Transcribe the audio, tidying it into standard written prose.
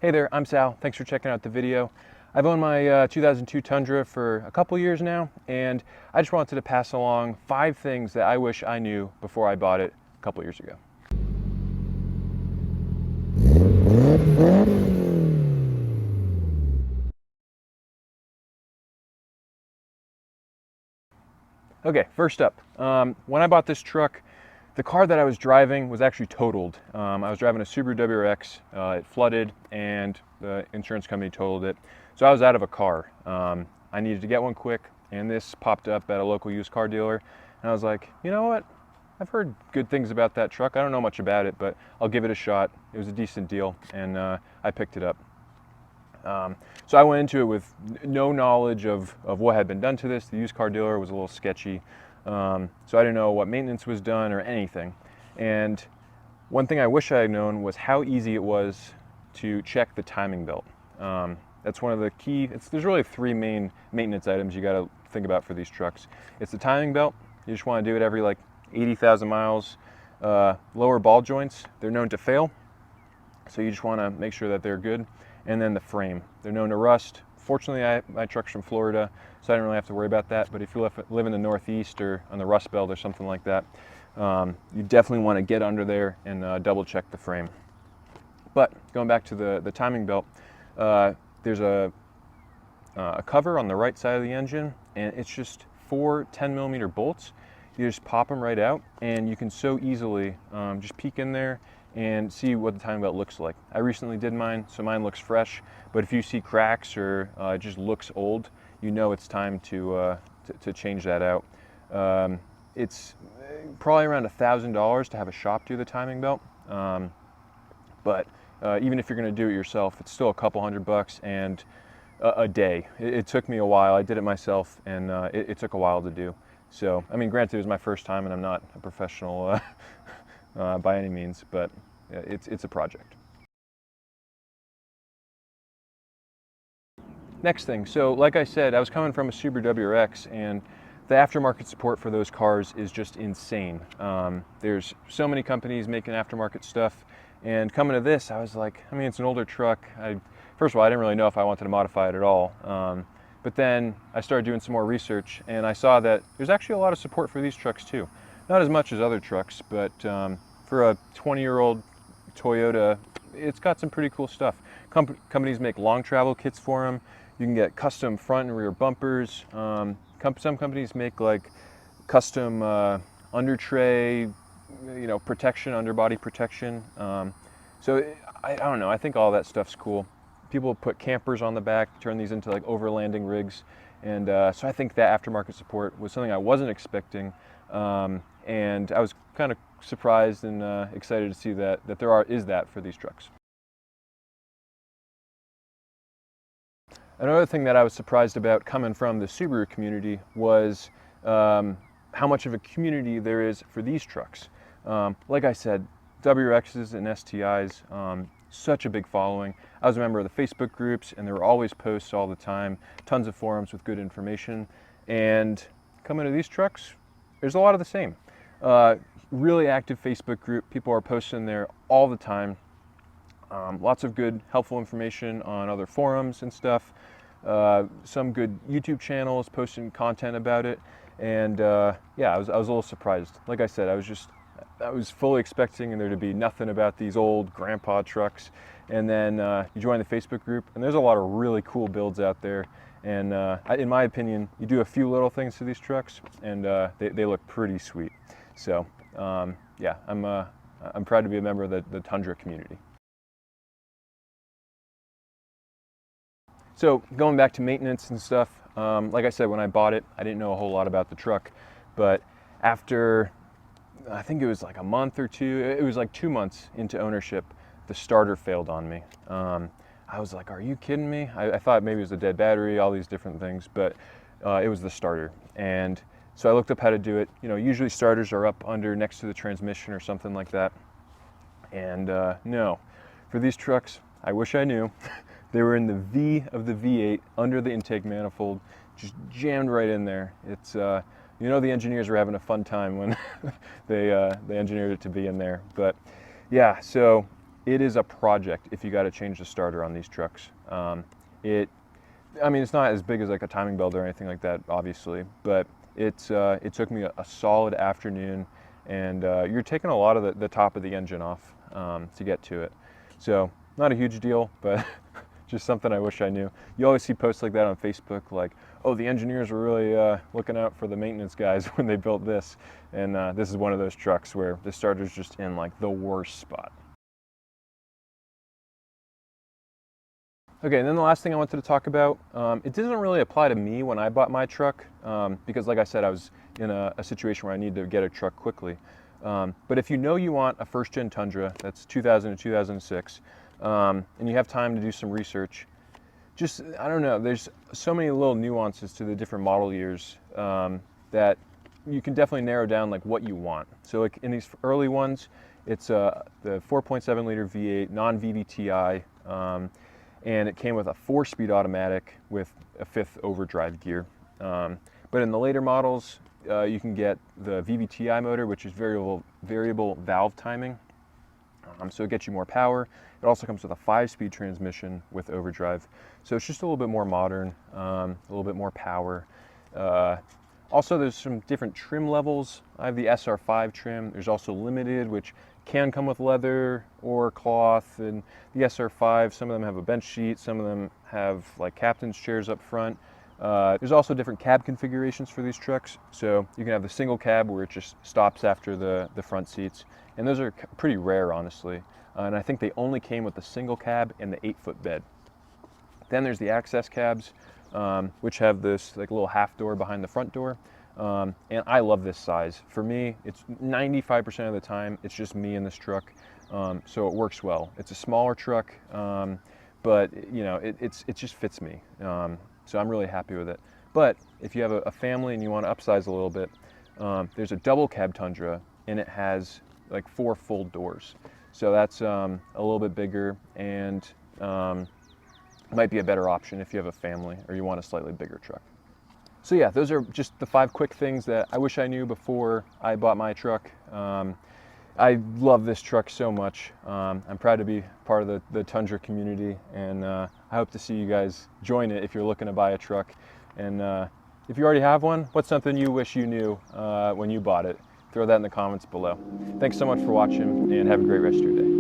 Hey there, I'm Sal. Thanks for checking out the video. I've owned my 2002 Tundra for a couple years now, and I just wanted to pass along 5 things that I wish I knew before I bought it a couple years ago. Okay, first up, when I bought this truck, the car that I was driving was actually totaled. I was driving a Subaru WRX, it flooded, and the insurance company totaled it. So I was out of a car. I needed to get one quick, and this popped up at a local used car dealer. And I was like, you know what? I've heard good things about that truck. I don't know much about it, but I'll give it a shot. It was a decent deal, and I picked it up. So I went into it with no knowledge of what had been done to this. The used car dealer was a little sketchy, so I didn't know what maintenance was done or anything. And one thing I wish I had known was how easy it was to check the timing belt. That's one of the key, there's really 3 main maintenance items you gotta think about for these trucks. It's the timing belt. You just wanna do it every like 80,000 miles. Lower ball joints, they're known to fail, so you just wanna make sure that they're good. And then the frame, they're known to rust. Fortunately, my truck's from Florida, so I didn't really have to worry about that. But if you live in the Northeast or on the Rust Belt or something like that, you definitely want to get under there and double check the frame. But going back to the timing belt, there's a cover on the right side of the engine, and it's just 4 10-millimeter bolts. You just pop them right out, and you can so easily just peek in there and see what the timing belt looks like. I recently did mine, so mine looks fresh, but if you see cracks or it just looks old, you know it's time to change that out. It's probably around $1,000 to have a shop do the timing belt, but even if you're going to do it yourself, it's still a couple $100 and a day. It took me a while. I did it myself, and it took a while to do. So, I mean, granted, it was my first time, and I'm not a professional by any means, but it's a project. Next thing, so like I said, I was coming from a Subaru WRX, and the aftermarket support for those cars is just insane. There's so many companies making aftermarket stuff, and coming to this, I was like, I mean, it's an older truck. First of all, I didn't really know if I wanted to modify it at all. But then I started doing some more research, and I saw that there's actually a lot of support for these trucks too. Not as much as other trucks, but for a 20-year-old Toyota, it's got some pretty cool stuff. Companies make long travel kits for them. You can get custom front and rear bumpers. Some companies make like custom under tray, protection, underbody protection. So I don't know. I think all that stuff's cool. People put campers on the back, turn these into like overlanding rigs, and so I think that aftermarket support was something I wasn't expecting, and I was kind of surprised and excited to see that there is that for these trucks. Another thing that I was surprised about coming from the Subaru community was how much of a community there is for these trucks. Like I said, WRXs and STIs, such a big following. I was a member of the Facebook groups, and there were always posts all the time, tons of forums with good information. And coming to these trucks, there's a lot of the same. Really active Facebook group, people are posting there all the time. Lots of good, helpful information on other forums and stuff. Some good YouTube channels posting content about it. And yeah, I was a little surprised. Like I said, I was fully expecting there to be nothing about these old grandpa trucks. And then you join the Facebook group, and there's a lot of really cool builds out there. And in my opinion, you do a few little things to these trucks, and they look pretty sweet. So yeah, I'm proud to be a member of the Tundra community. So going back to maintenance and stuff, like I said, when I bought it, I didn't know a whole lot about the truck, but after, I think it was like a month or two, it was like 2 months into ownership, the starter failed on me. I was like, are you kidding me? I thought maybe it was a dead battery, all these different things, but it was the starter. And so I looked up how to do it. Usually starters are up under next to the transmission or something like that. And no, for these trucks, I wish I knew. They were in the V of the V8 under the intake manifold, just jammed right in there. It's the engineers were having a fun time when they engineered it to be in there. But yeah, so it is a project if you got to change the starter on these trucks. I mean, it's not as big as like a timing belt or anything like that, obviously, but it took me a solid afternoon, and you're taking a lot of the top of the engine off to get to it. So not a huge deal, but just something I wish I knew. You always see posts like that on Facebook, like, oh, the engineers were really looking out for the maintenance guys when they built this. And this is one of those trucks where the starter's just in like the worst spot. Okay, and then the last thing I wanted to talk about, it doesn't really apply to me when I bought my truck, because like I said, I was in a situation where I needed to get a truck quickly. But if you know you want a First Gen Tundra, that's 2000 to 2006, and you have time to do some research, just, I don't know, there's so many little nuances to the different model years that you can definitely narrow down like what you want. So like in these early ones, it's the 4.7 liter V8 non-VVTi, and it came with a 4-speed automatic with a 5th overdrive gear. But in the later models, you can get the VVTi motor, which is variable valve timing. So it gets you more power. It also comes with a 5-speed transmission with overdrive. So it's just a little bit more modern, a little bit more power. Also, there's some different trim levels. I have the SR5 trim. There's also limited, which can come with leather or cloth. And the SR5, some of them have a bench seat, some of them have like captain's chairs up front. There's also different cab configurations for these trucks. So you can have the single cab where it just stops after the front seats. And those are pretty rare, honestly. And I think they only came with the single cab and the 8-foot bed. Then there's the access cabs, which have this like little half door behind the front door. And I love this size. For me, it's 95% of the time, it's just me in this truck. So it works well. It's a smaller truck, but you know, it just fits me. So I'm really happy with it. But if you have a family and you want to upsize a little bit, there's a double cab Tundra, and it has like 4 full doors. So that's a little bit bigger, and might be a better option if you have a family or you want a slightly bigger truck. So yeah, those are just the 5 quick things that I wish I knew before I bought my truck. I love this truck so much. I'm proud to be part of the Tundra community, and I hope to see you guys join it if you're looking to buy a truck. And if you already have one, what's something you wish you knew when you bought it? Throw that in the comments below. Thanks so much for watching, and have a great rest of your day.